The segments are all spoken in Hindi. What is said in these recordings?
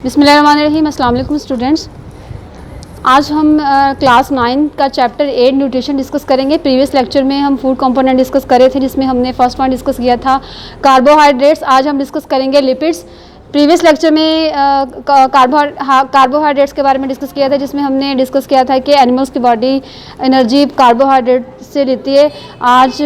बिस्मिल्लाहिर्रहमानिर्रहीम। अस्सलाम वालेकुम स्टूडेंट्स। आज हम क्लास 9 का चैप्टर 8 न्यूट्रिशन डिस्कस करेंगे। प्रीवियस लेक्चर में हम फूड कंपोनेंट डिस्कस करे थे, जिसमें हमने फर्स्ट पॉइंट डिस्कस किया था कार्बोहाइड्रेट्स। आज हम डिस्कस करेंगे लिपिड्स। प्रीवियस लेक्चर में कार्बोहाइड्रेट्स के बारे में डिस्कस किया था, जिसमें हमने डिस्कस किया था कि एनिमल्स की बॉडी एनर्जी कार्बोहाइड्रेट से लेती है। आज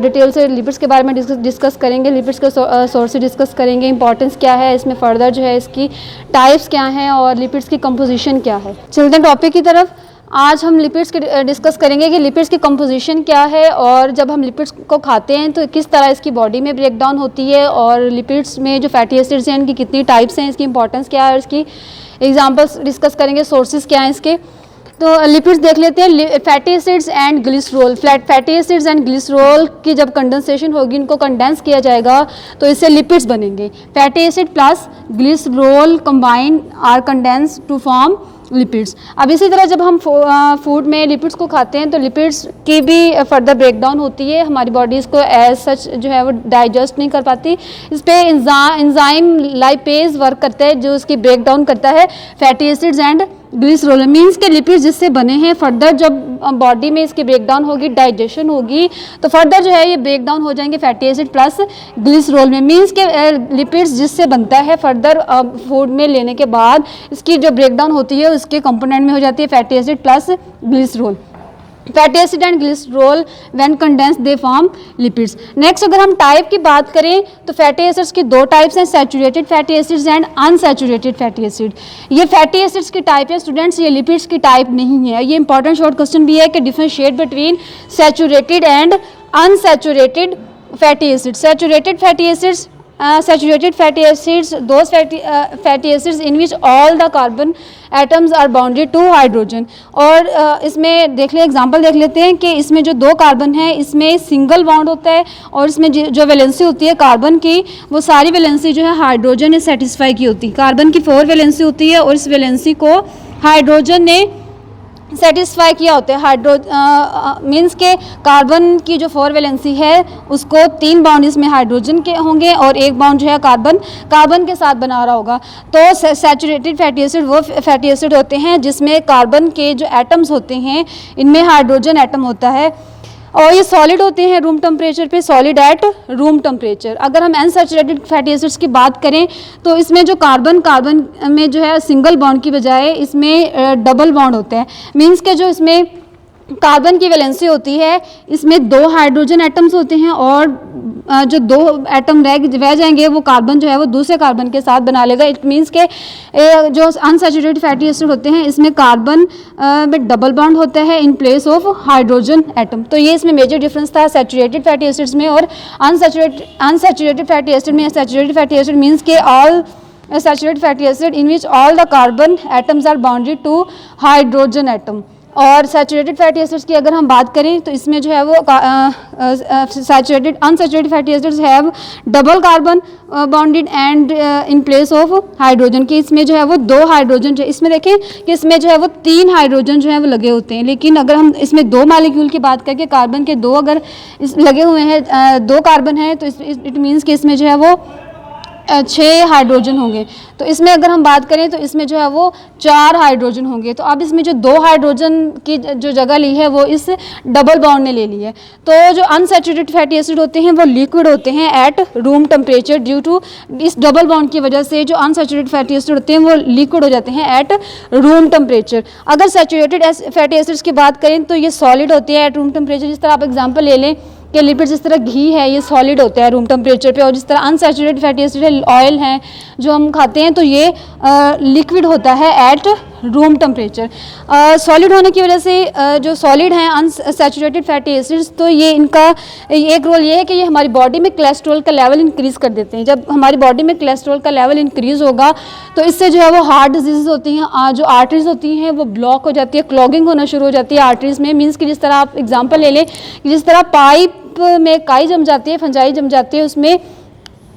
डिटेल से लिपिड्स के बारे में डिस्कस करेंगे। लिपिड्स के सोर्सेज डिस्कस करेंगे, इंपॉर्टेंस क्या है इसमें, फर्दर जो है इसकी टाइप्स क्या हैं और लिपिड्स की कंपोजिशन क्या है। चलते हैं टॉपिक की तरफ। आज हम लिपिड्स के डिस्कस करेंगे कि लिपिड्स की कंपोजिशन क्या है और जब हम लिपिड्स को खाते हैं तो किस तरह इसकी बॉडी में ब्रेक डाउन होती है, और लिपिड्स में जो फैटी एसिड्स हैं इनकी कितनी टाइप्स हैं, इसकी इंपॉर्टेंस क्या है और इसकी एग्जांपल्स डिस्कस करेंगे, सोर्सेज क्या हैं इसके। तो लिपिड्स देख लेते हैं। Fatty acids and glycerol. Fatty acids and glycerol की जब कंडेंसेशन होगी, इनको कंडेंस किया जाएगा तो इससे लिपिड्स बनेंगे। Fatty acid plus glycerol combine are condense to form lipids. अब इसी तरह जब हम फूड में लिपिड्स को खाते हैं तो लिपिड्स की भी फर्दर ब्रेकडाउन होती है। हमारी बॉडी इसको एज सच जो है वो डाइजेस्ट नहीं कर पाती। इस पर एंजाइम लाइपेज वर्क करता है जो इसकी ब्रेकडाउन करता है fatty acids and glycerol. Means के लिपिड्स जिससे बने हैं, फर्दर जब बॉडी में इसकी ब्रेकडाउन होगी, डाइजेशन होगी, तो फर्दर जो है ये ब्रेकडाउन हो जाएंगे फैटी एसिड प्लस ग्लिसरॉल में। मीन्स के लिपिड्स जिससे बनता है, फर्दर फूड में लेने के बाद इसकी जो ब्रेकडाउन होती है उसके कंपोनेंट में हो जाती है fatty acid plus glycerol. Fatty acid and glycerol when condense they form lipids. Next अगर हम टाइप की बात करें तो फैटी एसिड्स की दो टाइप्स हैं, saturated fatty acids and unsaturated fatty acid. ये फैटी एसिड्स की टाइप है स्टूडेंट्स, ये लिपिड्स की टाइप नहीं है। ये इंपॉर्टेंट शॉर्ट क्वेश्चन भी है कि differentiate between saturated and unsaturated fatty acids. Saturated fatty acids, those fatty acids in which all the carbon atoms are bounded to hydrogen। और इसमें देख ले एग्जांपल देख लेते हैं कि इसमें जो दो कार्बन है इसमें सिंगल बॉन्ड होता है, और इसमें जो वैलेंसी होती है कार्बन की, वो सारी वैलेंसी जो है हाइड्रोजन ने सेटिस्फाई की होती है। कार्बन की 4 वैलेंसी होती है और इस वैलेंसी को हाइड्रोजन ने सेटिस्फाई किया होता है। मीन्स के कार्बन की जो 4 वैलेंसी है उसको 3 बॉन्ड इसमें हाइड्रोजन के होंगे और 1 बॉन्ड जो है कार्बन के साथ बना रहा होगा। तो सैचुरेटेड फैटी एसिड वो फैटी एसिड होते हैं जिसमें कार्बन के जो एटम्स होते हैं इनमें हाइड्रोजन एटम होता है, और ये सॉलिड होते हैं रूम टेम्परेचर पे, सॉलिड एट रूम टेम्परेचर। अगर हम अनसैचुरेटेड फैटी एसिड्स की बात करें तो इसमें जो कार्बन में जो है सिंगल बॉन्ड की बजाय इसमें डबल बॉन्ड होता है। मीन्स के जो इसमें कार्बन की वैलेंसी होती है इसमें 2 हाइड्रोजन एटम्स होते हैं, और जो 2 एटम रह जाएंगे वो कार्बन जो है वो दूसरे कार्बन के साथ बना लेगा। इट मीन्स के जो अनसैचुरेटेड फैटी एसिड होते हैं इसमें कार्बन में डबल बॉन्ड होता है in place of hydrogen atom. तो ये इसमें मेजर डिफरेंस था सैचुरेटेड फैटी एसिड्स में और अनसैचुरेटेड फैटी एसिड में। सैचुरेटेड फैटी एसिड मीन्स के all saturated fatty acid in which all the carbon atoms are bounded to hydrogen atom. और सैचुरेटेड फैटी एसिड्स की अगर हम बात करें तो इसमें जो है वो unsaturated fatty acids have double carbon bonded and in place of hydrogen की इसमें जो है वो 2 हाइड्रोजन जो इसमें देखें कि इसमें जो है वो 3 हाइड्रोजन जो है वो लगे होते हैं। लेकिन अगर हम इसमें 2 मालिक्यूल की बात करके कार्बन के 2 अगर लगे हुए हैं, 2 कार्बन है, तो इट मीन्स कि इसमें जो है वो 6 हाइड्रोजन होंगे। तो इसमें अगर हम बात करें तो इसमें जो है वो 4 हाइड्रोजन होंगे। तो अब इसमें जो 2 हाइड्रोजन की जो जगह ली है वो इस डबल बॉन्ड ने ले ली है। तो जो अनसैचुरेटेड फैटी एसिड होते हैं वो लिक्विड होते हैं at room temperature. Due to इस डबल बॉन्ड की वजह से जो अनसैचुरेटेड फैटी एसिड होते हैं वो लिक्विड हो जाते हैं एट रूम टेम्परेचर। अगर सैचुरेटेड फैटी एसिड्स की बात करें तो ये सॉलिड होते हैं एट रूम टेम्परेचर। जिस तरह आप एग्जाम्पल ले लें कि लिपिड जिस तरह घी है ये सॉलिड होता है रूम टेम्परेचर पे, और जिस तरह अनसैचुरेटेड फैटी एसिड है, ऑयल हैं जो हम खाते हैं, तो ये लिक्विड होता है एट रूम टेम्परेचर। सॉलिड होने की वजह से जो सॉलिड हैं अनसैचुरेटेड फैटी एसिड्स, तो ये इनका एक रोल ये है कि ये हमारी बॉडी में कोलेस्ट्रॉल का लेवल इंक्रीज कर देते हैं। जब हमारी बॉडी में कोलेस्ट्रॉल का लेवल इंक्रीज होगा तो इससे जो है वो हार्ट डिजीज़ होती हैं, जो आर्टरीज होती हैं वो ब्लॉक हो जाती है, क्लॉगिंग होना शुरू हो जाती है आर्टरीज में। मीन्स कि जिस तरह आप एग्जाम्पल ले लें, जिस तरह पाइप में काई जम जाती है, फंजाई जम जाती है, उसमें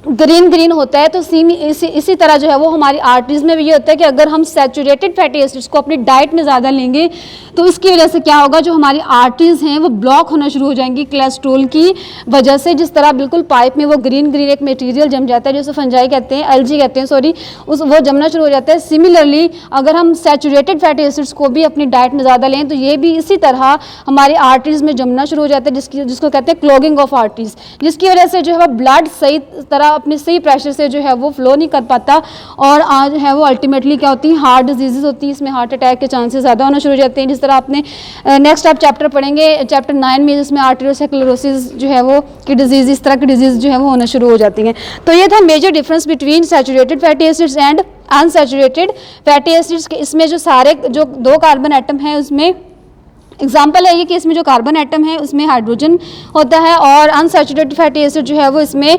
ग्रीन होता है, तो सेम इसी तरह जो है वो हमारी आर्टरीज में भी ये होता है कि अगर हम सैचुरेटेड फैटी एसिड्स को अपनी डाइट में ज़्यादा लेंगे तो इसकी वजह से क्या होगा, जो हमारी आर्टरीज हैं वो ब्लॉक होना शुरू हो जाएंगी कोलेस्ट्रॉल की वजह से। जिस तरह बिल्कुल पाइप में वो ग्रीन एक मटेरियल जम जाता है, जिसे फंजाई कहते हैं, एल्गी कहते हैं सॉरी, वो जमना शुरू हो जाता है। सिमिलरली अगर हम सैचुरेटेड फैटी एसिड्स को भी अपनी डाइट में ज़्यादा लें तो ये भी इसी तरह हमारी आर्टरीज में जमना शुरू हो जाता है, जिसको कहते हैं क्लॉगिंग ऑफ आर्टरीज, जिसकी वजह से जो है वो ब्लड सही तरह अपने सही प्रेशर से जो है वो फ्लो नहीं कर पाता और आज है वो अल्टीमेटली क्या होती है, हार्ट डिजीजेज होती है, इसमें हार्ट अटैक के चांसेस ज़्यादा होना शुरू हो जाते हैं। जिस तरह आपने नेक्स्ट आप चैप्टर पढ़ेंगे चैप्टर 9 में, जिसमें आर्टेरियोस्क्लेरोसिस जो है वो की डिजीज, इस तरह की डिजीज जो है वो होना शुरू हो जाती हैं। तो ये था major difference between saturated fatty acids and unsaturated fatty acids. इसमें जो सारे जो 2 कार्बन एटम हैं उसमें एग्जाम्पल है ये कि इसमें जो कार्बन एटम है उसमें हाइड्रोजन होता है और अनसैचुरेटेड फैटी एसिड जो है वो इसमें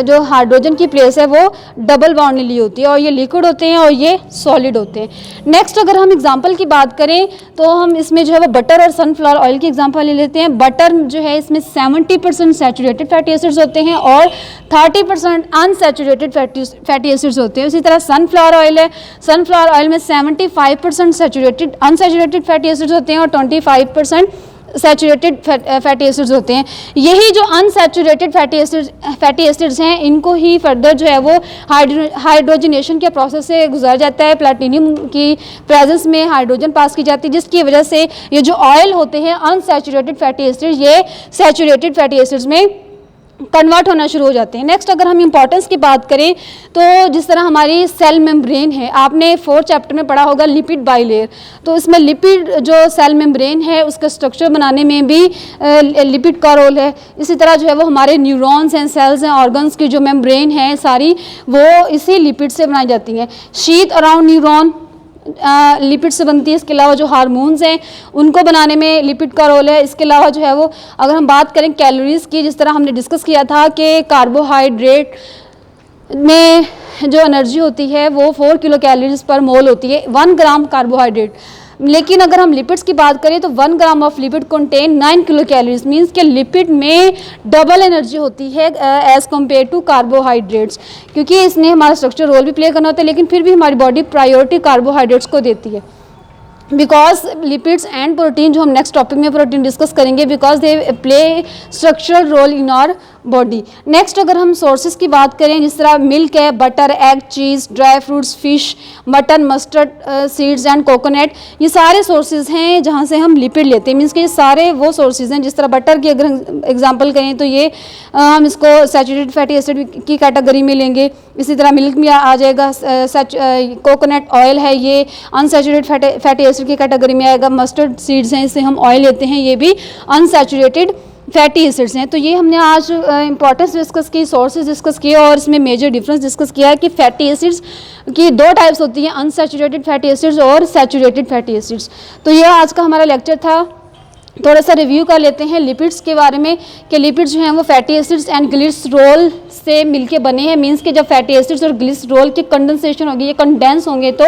जो हाइड्रोजन की प्लेस है वो डबल बॉन्ड ली होती है और ये लिक्विड होते हैं और ये सॉलिड होते हैं। नेक्स्ट अगर हम एग्जांपल की बात करें तो हम इसमें जो है वो बटर और सनफ्लावर ऑयल की एग्जांपल ले लेते हैं। बटर जो है इसमें 70% सैचुरेटेड फैटी एसिड्स होते हैं और 30% अनसैचुरेटेड फैटी एसिड्स होते हैं। उसी तरह सनफ्लावर ऑयल है, सनफ्लावर ऑयल में 75% सैचुरेटेड अनसैचुरेटेड फैटी एसिड्स होते हैं और 25% सैचुरेटेड फैटी एसिड्स होते हैं। यही जो अनसैचुरेटेड फैटी एसिड्स हैं इनको ही फर्दर जो है वो हाइड्रोजनेशन के प्रोसेस से गुजर जाता है। प्लैटिनम की प्रेजेंस में हाइड्रोजन पास की जाती है, जिसकी वजह से ये जो ऑयल होते हैं अनसैचुरेटेड फैटी एसिड्स ये सैचुरेटेड फैटी एसिड्स में कन्वर्ट होना शुरू हो जाते हैं। नेक्स्ट अगर हम इंपॉर्टेंस की बात करें तो जिस तरह हमारी सेल मेम्ब्रेन है, आपने 4th चैप्टर में पढ़ा होगा लिपिड बाइलेयर, तो इसमें लिपिड जो सेल मेम्ब्रेन है उसका स्ट्रक्चर बनाने में भी लिपिड का रोल है। इसी तरह जो है वो हमारे न्यूरॉन्स हैं, सेल्स हैं, ऑर्गन्स की जो मेम्ब्रेन है सारी वो इसी लिपिड से बनाई जाती हैं। शीथ अराउंड न्यूरॉन लिपिड से बनती है। इसके अलावा जो हार्मोन्स हैं उनको बनाने में लिपिड का रोल है। इसके अलावा जो है वो अगर हम बात करें कैलोरीज की, जिस तरह हमने डिस्कस किया था कि कार्बोहाइड्रेट में जो एनर्जी होती है वो 4 किलो कैलोरीज पर मोल होती है 1 ग्राम कार्बोहाइड्रेट, लेकिन अगर हम लिपिड्स की बात करें तो 1 gram of lipid contain 9 kilo calories, means कि लिपिड में डबल एनर्जी होती है एज कम्पेयर टू कार्बोहाइड्रेट्स, क्योंकि इसने हमारा स्ट्रक्चर रोल भी प्ले करना होता है, लेकिन फिर भी हमारी बॉडी प्रायोरिटी कार्बोहाइड्रेट्स को देती है। बिकॉज लिपिड्स एंड प्रोटीन, जो हम नेक्स्ट टॉपिक में प्रोटीन डिस्कस करेंगे, because they play structural role in our body. Next अगर हम सोर्सेज की बात करें, जिस तरह मिल्क है, butter, egg, cheese, dry fruits, fish, mutton, mustard seeds and coconut, ये सारे सोर्सेज हैं जहाँ से हम लिपिड लेते हैं। मीन्स कि ये सारे वो सोर्सेज हैं। जिस तरह बटर की अगर एग्जांपल करें तो ये हम इसको सैचुरेटेड फैटी एसिड की कैटेगरी में लेंगे। इसी तरह मिल्क में आ जाएगा। कोकोनट ऑयल है, ये अनसैचुरेटेड फैटी एसिड की कैटेगरी में आएगा। मस्टर्ड सीड्स हैं, इससे हम ऑयल लेते हैं, ये भी अनसैचुरेटेड फैटी एसिड्स हैं। तो ये हमने आज इंपॉर्टेंस डिस्कस की, सोर्सेज डिस्कस किए और इसमें मेजर डिफरेंस डिस्कस किया है कि फैटी एसिड्स की 2 टाइप्स होती हैं, अनसैचुरेटेड फैटी एसिड्स और सैचुरेटेड फैटी एसिड्स। तो ये आज का हमारा लेक्चर था। थोड़ा सा रिव्यू कर लेते हैं लिपिड्स के बारे में कि लिपिड्स जो हैं वो फैटी एसिड्स एंड ग्लिसरॉल से मिलके बने हैं। मींस कि जब फैटी एसिड्स और ग्लिसरॉल की कंडेंसेशन होगी, ये कंडेंस होंगे तो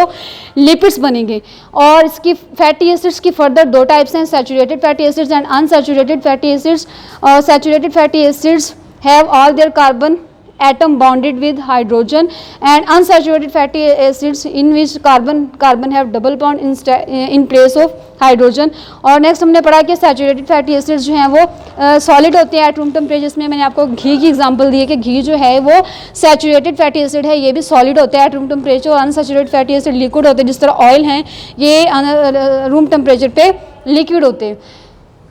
लिपिड्स बनेंगे। और इसकी फैटी एसिड्स की फर्दर 2 टाइप्स हैं, saturated fatty acids and unsaturated fatty acids. और saturated fatty acids have all their carbon atom bonded with hydrogen, and unsaturated fatty acids in which carbon have double bond in place of hydrogen. और नेक्स्ट हमने पढ़ा कि सैचुरेटेड फैटी एसिड्स जो हैं वो सॉलिड होते हैं एट रूम टेम्परेचर। जिसमें मैंने आपको घी की एग्जांपल दी है कि घी जो है वो सैचुरेटेड फैटी एसिड है, ये भी सॉलिड होता है एट रूम टेम्परेचर। और अनसैचुरेटेड फैटी एसिड लिक्विड होते हैं, जिस तरह ऑयल हैं ये रूम टेम्परेचर पे लिक्विड होते हैं।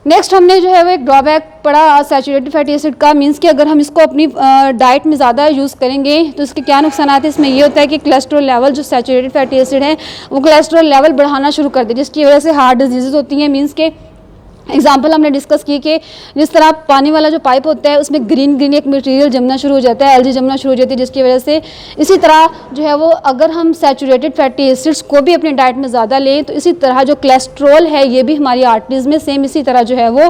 नेक्स्ट हमने जो है वो एक ड्रॉबैक पढ़ा सैचुरेटेड फैटी एसिड का। मींस कि अगर हम इसको अपनी डाइट में ज़्यादा यूज़ करेंगे तो इसके क्या नुकसान आते हैं। इसमें ये होता है कि कोलेस्ट्रॉल लेवल, जो सैचुरेटेड फैटी एसिड है वो कोलेस्ट्रॉल लेवल बढ़ाना शुरू कर दे, जिसकी वजह से हार्ट डिजीज़ होती हैं। मींस के एग्जाम्पल हमने डिस्कस की कि जिस तरह पानी वाला जो पाइप होता है उसमें ग्रीन एक मटेरियल जमना शुरू हो जाता है, एल्गी जमना शुरू हो जाती है, जिसकी वजह से इसी तरह जो है वो अगर हम सैचुरेटेड फैटी एसिड्स को भी अपनी डाइट में ज़्यादा लें तो इसी तरह जो कोलेस्ट्रॉल है ये भी हमारी आर्टरीज में सेम इसी तरह जो है वो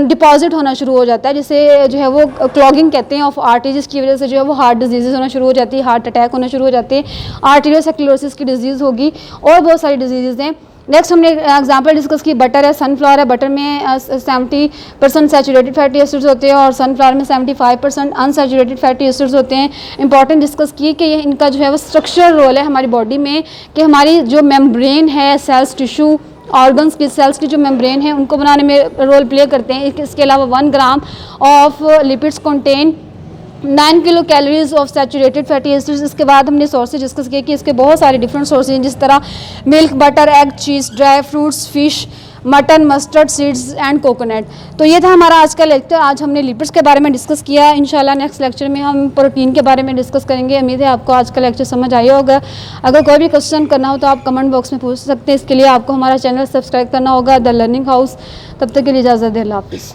डिपॉजिट होना शुरू हो जाता है, जिसे जो है वो क्लॉगिंग कहते हैं ऑफ आर्टरीज, जिसकी वजह से जो है वो हार्ट डिजीज़ होना शुरू हो जाती है, हार्ट अटैक होना शुरू हो जाते हैं, आर्टेरियोस्क्लेरोसिस की डिजीज़ होगी और बहुत सारी डिजीज़ हैं। नेक्स्ट हमने एग्जांपल डिस्कस की, बटर है, सनफ्लावर है। बटर में 70% सैचुरेटेड फैटी एसिड्स होते हैं और सनफ्लावर में 75% अनसैचुरेटेड फैटी एसिड्स होते हैं। इंपॉर्टेंट डिस्कस की कि ये इनका जो है वो स्ट्रक्चरल रोल है हमारी बॉडी में, कि हमारी जो मेम्ब्रेन है, सेल्स, टिश्यू, ऑर्गन्स की, सेल्स की जो मेम्ब्रेन है उनको बनाने में रोल प्ले करते हैं। इसके अलावा 1 gram of lipids contain 9 kilo calories of saturated fatty acids. इसके बाद हमने सोर्सेज डिस्कस किए कि इसके बहुत सारे डिफरेंट सोर्सेज हैं, जिस तरह milk, butter, egg, cheese, dry fruits, fish, mutton, mustard seeds and coconut. तो ये था हमारा आज का लेक्चर। आज हमने लिपिड्स के बारे में डिस्कस किया। इंशाल्लाह नेक्स्ट लेक्चर में हम प्रोटीन के बारे में डिस्कस करेंगे। उम्मीद है आपको आज का लेक्चर समझ आया होगा। अगर कोई भी क्वेश्चन करना हो तो आप कमेंट बॉक्स में पूछ सकते हैं। इसके लिए आपको हमारा चैनल सब्सक्राइब करना होगा, द लर्निंग हाउस। तब तक के लिए इजाज़त दें, अल्लाह हाफिज़।